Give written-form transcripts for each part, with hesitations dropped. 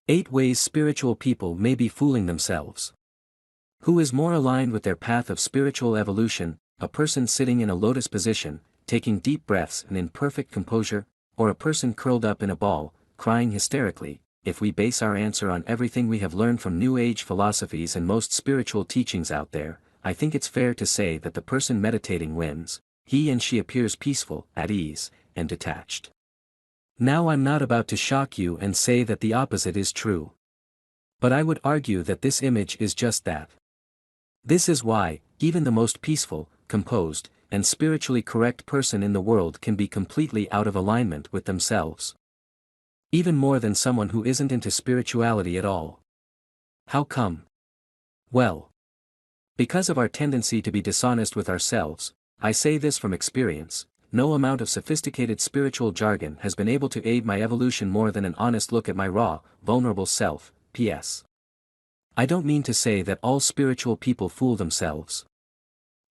8 ways spiritual people may be fooling themselves. Who is more aligned with their path of spiritual evolution, a person sitting in a lotus position, taking deep breaths and in perfect composure, or a person curled up in a ball, crying hysterically? If we base our answer on everything we have learned from New Age philosophies and most spiritual teachings out there, I think it's fair to say that the person meditating wins. He and she appears peaceful, at ease, and detached. Now I'm not about to shock you and say that the opposite is true. But I would argue that this image is just that. This is why, even the most peaceful, composed, and spiritually correct person in the world can be completely out of alignment with themselves. Even more than someone who isn't into spirituality at all. How come? Well, because of our tendency to be dishonest with ourselves. I say this from experience. No amount of sophisticated spiritual jargon has been able to aid my evolution more than an honest look at my raw, vulnerable self. P.S. I don't mean to say that all spiritual people fool themselves.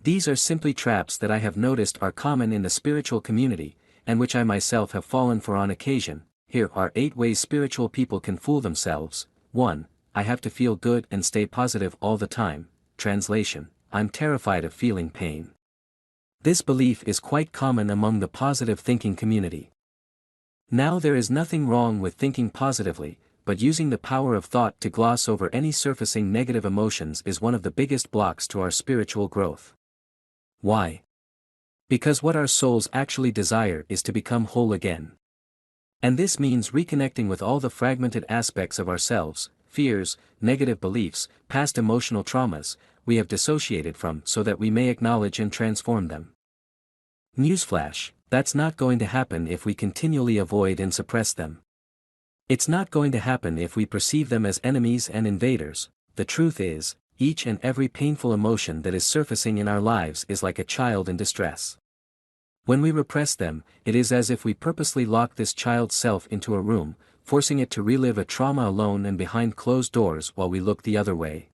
These are simply traps that I have noticed are common in the spiritual community, and which I myself have fallen for on occasion. Here are 8 ways spiritual people can fool themselves. 1. I have to feel good and stay positive all the time. Translation: I'm terrified of feeling pain. This belief is quite common among the positive thinking community. Now there is nothing wrong with thinking positively, but using the power of thought to gloss over any surfacing negative emotions is one of the biggest blocks to our spiritual growth. Why? Because what our souls actually desire is to become whole again. And this means reconnecting with all the fragmented aspects of ourselves, fears, negative beliefs, past emotional traumas, we have dissociated from, so that we may acknowledge and transform them. Newsflash: that's not going to happen if we continually avoid and suppress them. It's not going to happen if we perceive them as enemies and invaders. The truth is, each and every painful emotion that is surfacing in our lives is like a child in distress. When we repress them, it is as if we purposely lock this child's self into a room, forcing it to relive a trauma alone and behind closed doors while we look the other way.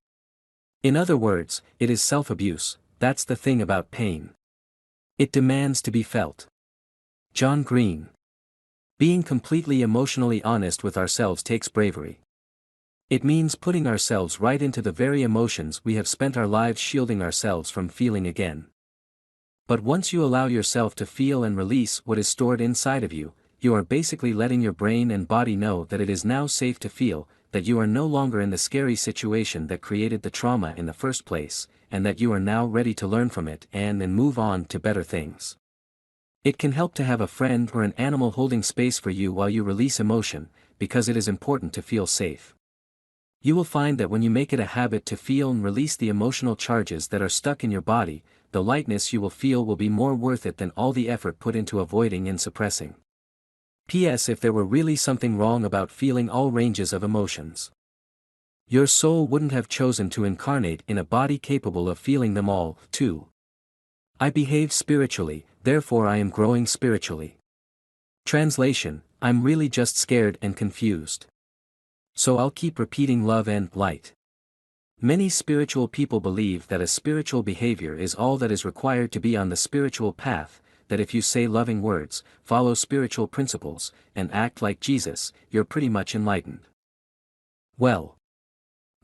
In other words, it is self-abuse. That's the thing about pain. It demands to be felt. John Green. Being completely emotionally honest with ourselves takes bravery. It means putting ourselves right into the very emotions we have spent our lives shielding ourselves from feeling again. But once you allow yourself to feel and release what is stored inside of you, you are basically letting your brain and body know that it is now safe to feel, that you are no longer in the scary situation that created the trauma in the first place, and that you are now ready to learn from it and then move on to better things. It can help to have a friend or an animal holding space for you while you release emotion, because it is important to feel safe. You will find that when you make it a habit to feel and release the emotional charges that are stuck in your body, the lightness you will feel will be more worth it than all the effort put into avoiding and suppressing. P.S. If there were really something wrong about feeling all ranges of emotions, your soul wouldn't have chosen to incarnate in a body capable of feeling them all. 2. I behave spiritually, therefore I am growing spiritually. Translation: I'm really just scared and confused. So I'll keep repeating love and light. Many spiritual people believe that a spiritual behavior is all that is required to be on the spiritual path, that if you say loving words, follow spiritual principles, and act like Jesus, you're pretty much enlightened. Well,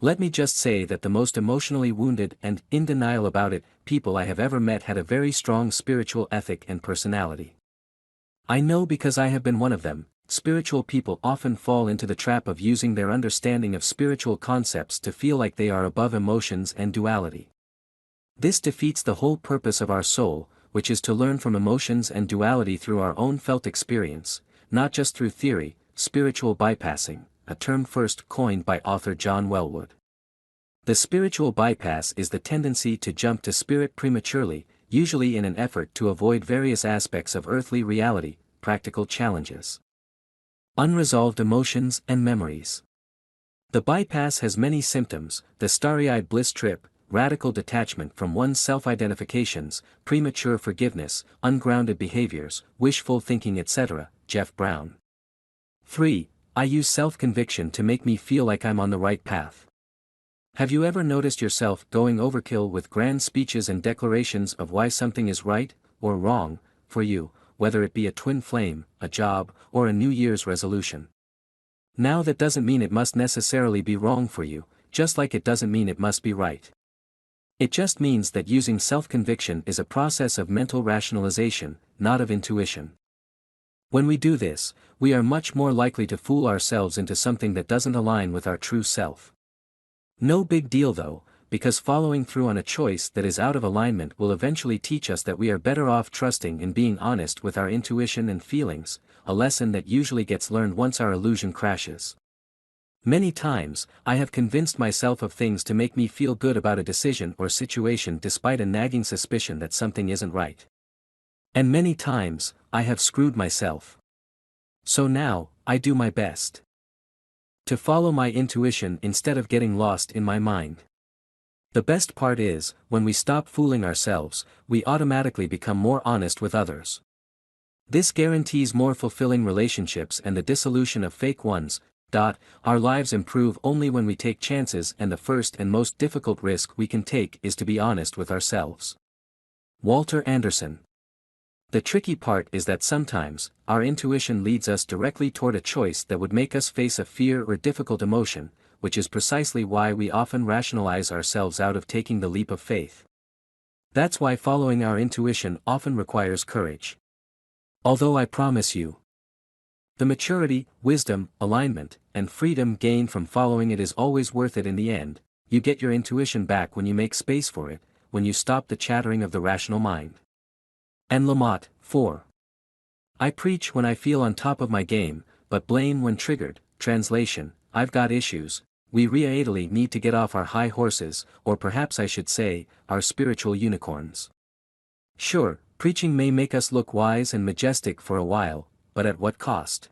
let me just say that the most emotionally wounded and in denial about it people I have ever met had a very strong spiritual ethic and personality. I know because I have been one of them. Spiritual people often fall into the trap of using their understanding of spiritual concepts to feel like they are above emotions and duality. This defeats the whole purpose of our soul, which is to learn from emotions and duality through our own felt experience, not just through theory. Spiritual bypassing, a term first coined by author John Wellwood. The spiritual bypass is the tendency to jump to spirit prematurely, usually in an effort to avoid various aspects of earthly reality, practical challenges, unresolved emotions and memories. The bypass has many symptoms: the starry-eyed bliss trip, radical detachment from one's self-identifications, premature forgiveness, ungrounded behaviors, wishful thinking, etc. Jeff Brown. 3. I use self-conviction to make me feel like I'm on the right path. Have you ever noticed yourself going overkill with grand speeches and declarations of why something is right, or wrong, for you, whether it be a twin flame, a job, or a New Year's resolution? Now that doesn't mean it must necessarily be wrong for you, just like it doesn't mean it must be right. It just means that using self-conviction is a process of mental rationalization, not of intuition. When we do this, we are much more likely to fool ourselves into something that doesn't align with our true self. No big deal though, because following through on a choice that is out of alignment will eventually teach us that we are better off trusting and being honest with our intuition and feelings, a lesson that usually gets learned once our illusion crashes. Many times, I have convinced myself of things to make me feel good about a decision or situation despite a nagging suspicion that something isn't right. And many times, I have screwed myself. So now, I do my best to follow my intuition instead of getting lost in my mind. The best part is, when we stop fooling ourselves, we automatically become more honest with others. This guarantees more fulfilling relationships and the dissolution of fake ones. Our lives improve only when we take chances, and the first and most difficult risk we can take is to be honest with ourselves. Walter Anderson. The tricky part is that sometimes, our intuition leads us directly toward a choice that would make us face a fear or difficult emotion, which is precisely why we often rationalize ourselves out of taking the leap of faith. That's why following our intuition often requires courage. Although I promise you, the maturity, wisdom, alignment, and freedom gained from following it is always worth it in the end. You get your intuition back when you make space for it, when you stop the chattering of the rational mind. And Lamott, 4. I preach when I feel on top of my game, but blame when triggered. Translation: I've got issues. We really need to get off our high horses, or perhaps I should say, our spiritual unicorns. Sure, preaching may make us look wise and majestic for a while, but at what cost?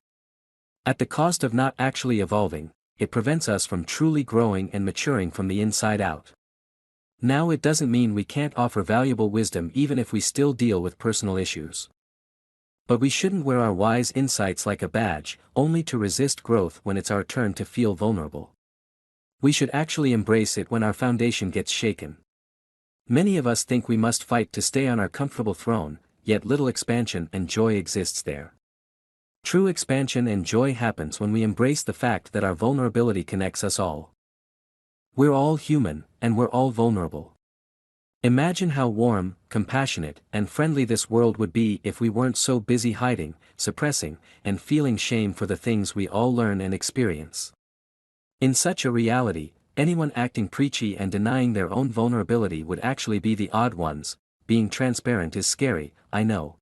At the cost of not actually evolving. It prevents us from truly growing and maturing from the inside out. Now it doesn't mean we can't offer valuable wisdom even if we still deal with personal issues. But we shouldn't wear our wise insights like a badge, only to resist growth when it's our turn to feel vulnerable. We should actually embrace it when our foundation gets shaken. Many of us think we must fight to stay on our comfortable throne, yet little expansion and joy exists there. True expansion and joy happens when we embrace the fact that our vulnerability connects us all. We're all human, and we're all vulnerable. Imagine how warm, compassionate, and friendly this world would be if we weren't so busy hiding, suppressing, and feeling shame for the things we all learn and experience. In such a reality, anyone acting preachy and denying their own vulnerability would actually be the odd ones. Being transparent is scary, I know.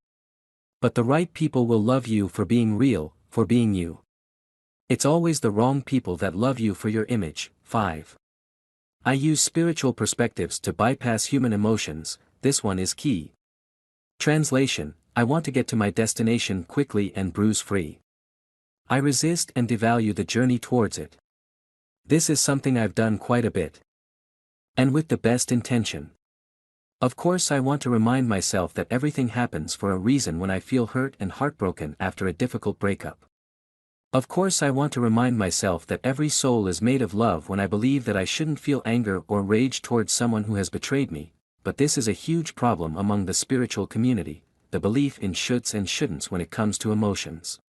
But the right people will love you for being real, for being you. It's always the wrong people that love you for your image. 5. I use spiritual perspectives to bypass human emotions. This one is key. Translation: I want to get to my destination quickly and bruise-free. I resist and devalue the journey towards it. This is something I've done quite a bit. And with the best intention. Of course, I want to remind myself that everything happens for a reason when I feel hurt and heartbroken after a difficult breakup. Of course, I want to remind myself that every soul is made of love when I believe that I shouldn't feel anger or rage towards someone who has betrayed me, but this is a huge problem among the spiritual community, the belief in shoulds and shouldn'ts when it comes to emotions.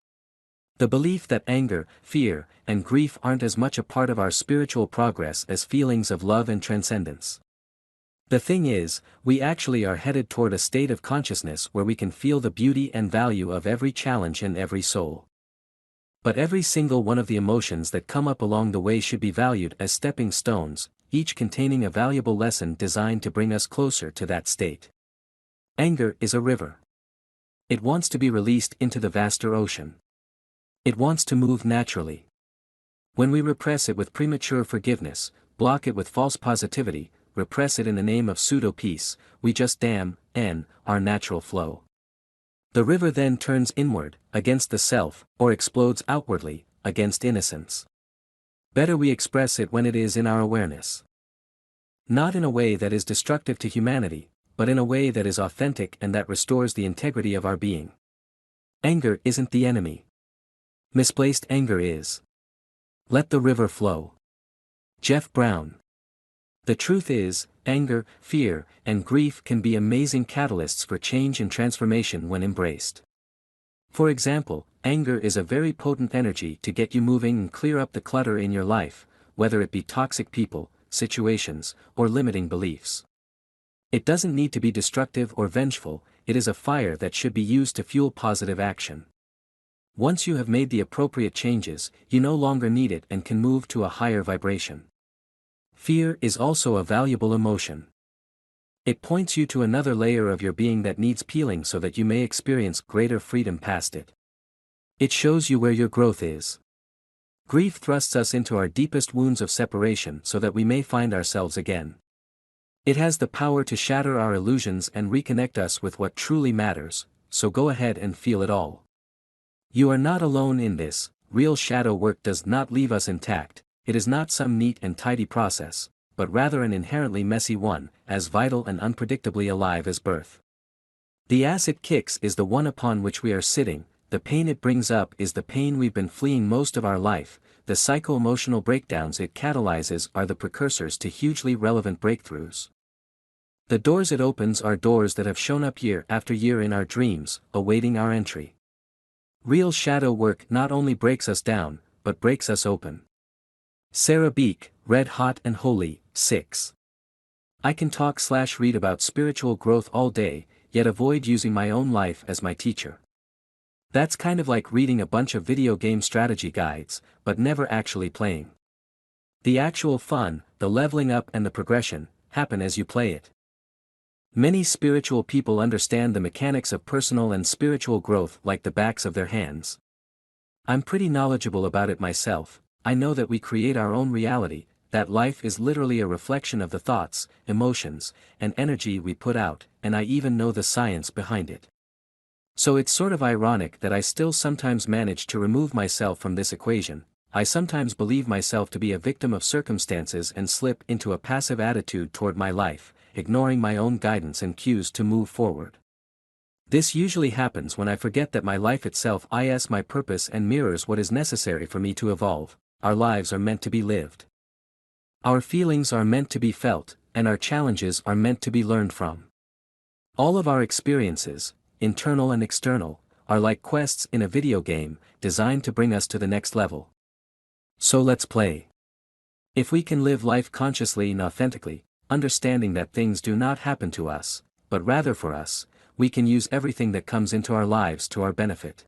The belief that anger, fear, and grief aren't as much a part of our spiritual progress as feelings of love and transcendence. The thing is, we actually are headed toward a state of consciousness where we can feel the beauty and value of every challenge and every soul. But every single one of the emotions that come up along the way should be valued as stepping stones, each containing a valuable lesson designed to bring us closer to that state. Anger is a river. It wants to be released into the vaster ocean. It wants to move naturally. When we repress it with premature forgiveness, block it with false positivity, repress it in the name of pseudo-peace, we just dam our natural flow. The river then turns inward, against the self, or explodes outwardly, against innocence. Better we express it when it is in our awareness. Not in a way that is destructive to humanity, but in a way that is authentic and that restores the integrity of our being. Anger isn't the enemy. Misplaced anger is. Let the river flow. Jeff Brown. The truth is, anger, fear, and grief can be amazing catalysts for change and transformation when embraced. For example, anger is a very potent energy to get you moving and clear up the clutter in your life, whether it be toxic people, situations, or limiting beliefs. It doesn't need to be destructive or vengeful, it is a fire that should be used to fuel positive action. Once you have made the appropriate changes, you no longer need it and can move to a higher vibration. Fear is also a valuable emotion. It points you to another layer of your being that needs peeling so that you may experience greater freedom past it. It shows you where your growth is. Grief thrusts us into our deepest wounds of separation so that we may find ourselves again. It has the power to shatter our illusions and reconnect us with what truly matters, so go ahead and feel it all. You are not alone in this. Real shadow work does not leave us intact, it is not some neat and tidy process, but rather an inherently messy one, as vital and unpredictably alive as birth. The ass it kicks is the one upon which we are sitting, the pain it brings up is the pain we've been fleeing most of our life, the psycho-emotional breakdowns it catalyzes are the precursors to hugely relevant breakthroughs. The doors it opens are doors that have shown up year after year in our dreams, awaiting our entry. Real shadow work not only breaks us down, but breaks us open. Sarah Beek, Red Hot and Holy, 6. I can talk/read about spiritual growth all day, yet avoid using my own life as my teacher. That's kind of like reading a bunch of video game strategy guides, but never actually playing. The actual fun, the leveling up and the progression, happen as you play it. Many spiritual people understand the mechanics of personal and spiritual growth like the backs of their hands. I'm pretty knowledgeable about it myself. I know that we create our own reality, that life is literally a reflection of the thoughts, emotions, and energy we put out, and I even know the science behind it. So it's sort of ironic that I still sometimes manage to remove myself from this equation. I sometimes believe myself to be a victim of circumstances and slip into a passive attitude toward my life, ignoring my own guidance and cues to move forward. This usually happens when I forget that my life itself is my purpose and mirrors what is necessary for me to evolve. Our lives are meant to be lived. Our feelings are meant to be felt, and our challenges are meant to be learned from. All of our experiences, internal and external, are like quests in a video game, designed to bring us to the next level. So let's play. If we can live life consciously and authentically, understanding that things do not happen to us, but rather for us, we can use everything that comes into our lives to our benefit.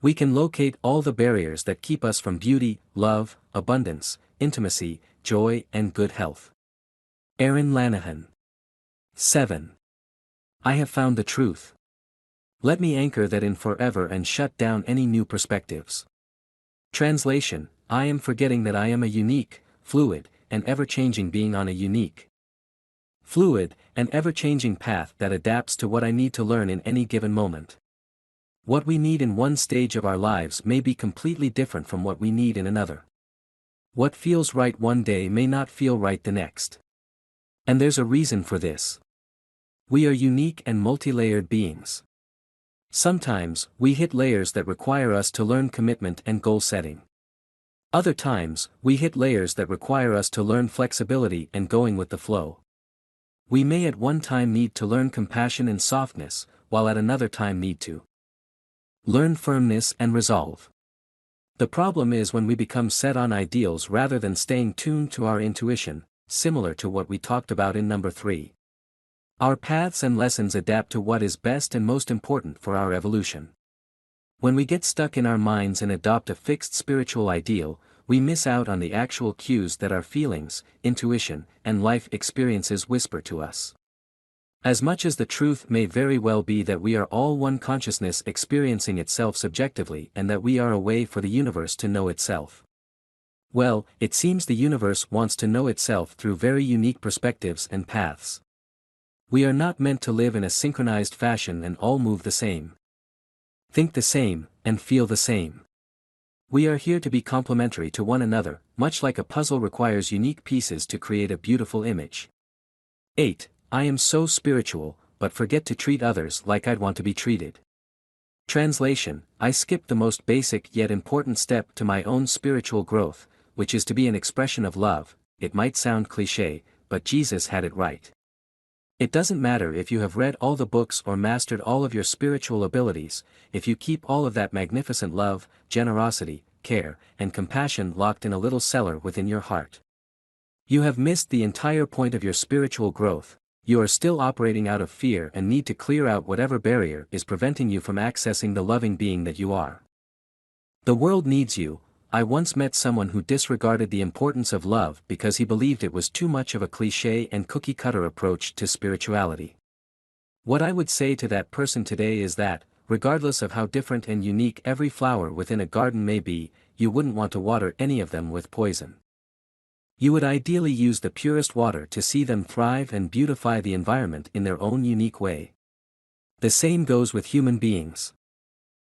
We can locate all the barriers that keep us from beauty, love, abundance, intimacy, joy, and good health. Aaron Lanahan. 7. I have found the truth. Let me anchor that in forever and shut down any new perspectives. Translation: I am forgetting that I am a unique, fluid, and ever-changing being on a unique, fluid, and ever-changing path that adapts to what I need to learn in any given moment. What we need in one stage of our lives may be completely different from what we need in another. What feels right one day may not feel right the next. And there's a reason for this. We are unique and multi-layered beings. Sometimes, we hit layers that require us to learn commitment and goal setting. Other times, we hit layers that require us to learn flexibility and going with the flow. We may at one time need to learn compassion and softness, while at another time need to learn firmness and resolve. The problem is when we become set on ideals rather than staying tuned to our intuition, similar to what we talked about in number 3. Our paths and lessons adapt to what is best and most important for our evolution. When we get stuck in our minds and adopt a fixed spiritual ideal, we miss out on the actual cues that our feelings, intuition, and life experiences whisper to us. As much as the truth may very well be that we are all one consciousness experiencing itself subjectively and that we are a way for the universe to know itself. Well, it seems the universe wants to know itself through very unique perspectives and paths. We are not meant to live in a synchronized fashion and all move the same, think the same, and feel the same. We are here to be complementary to one another, much like a puzzle requires unique pieces to create a beautiful image. 8. I am so spiritual, but forget to treat others like I'd want to be treated. Translation: I skipped the most basic yet important step to my own spiritual growth, which is to be an expression of love. It might sound cliché, but Jesus had it right. It doesn't matter if you have read all the books or mastered all of your spiritual abilities, if you keep all of that magnificent love, generosity, care, and compassion locked in a little cellar within your heart. You have missed the entire point of your spiritual growth. You are still operating out of fear and need to clear out whatever barrier is preventing you from accessing the loving being that you are. The world needs you. I once met someone who disregarded the importance of love because he believed it was too much of a cliché and cookie-cutter approach to spirituality. What I would say to that person today is that, regardless of how different and unique every flower within a garden may be, you wouldn't want to water any of them with poison. You would ideally use the purest water to see them thrive and beautify the environment in their own unique way. The same goes with human beings.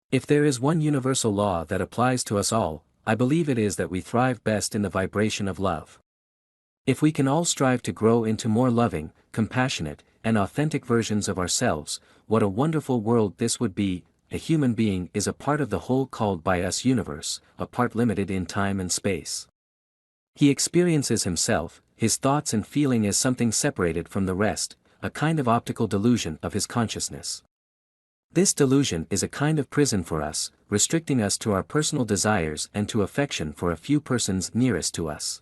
If there is one universal law that applies to us all, I believe it is that we thrive best in the vibration of love. If we can all strive to grow into more loving, compassionate, and authentic versions of ourselves, what a wonderful world this would be. A human being is a part of the whole called by us universe, a part limited in time and space. He experiences himself, his thoughts and feeling as something separated from the rest, a kind of optical delusion of his consciousness. This delusion is a kind of prison for us, restricting us to our personal desires and to affection for a few persons nearest to us.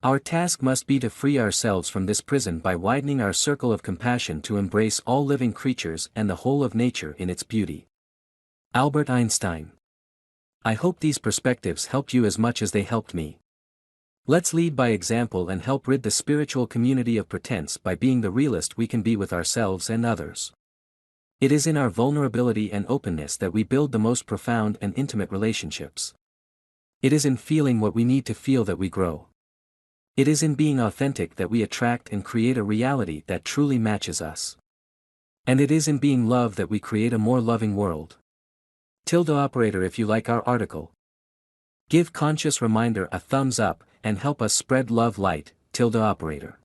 Our task must be to free ourselves from this prison by widening our circle of compassion to embrace all living creatures and the whole of nature in its beauty. Albert Einstein. I hope these perspectives helped you as much as they helped me. Let's lead by example and help rid the spiritual community of pretense by being the realest we can be with ourselves and others. It is in our vulnerability and openness that we build the most profound and intimate relationships. It is in feeling what we need to feel that we grow. It is in being authentic that we attract and create a reality that truly matches us. And it is in being love that we create a more loving world. Operator, if you like our article, give Conscious Reminder a thumbs up and help us spread love light. Operator.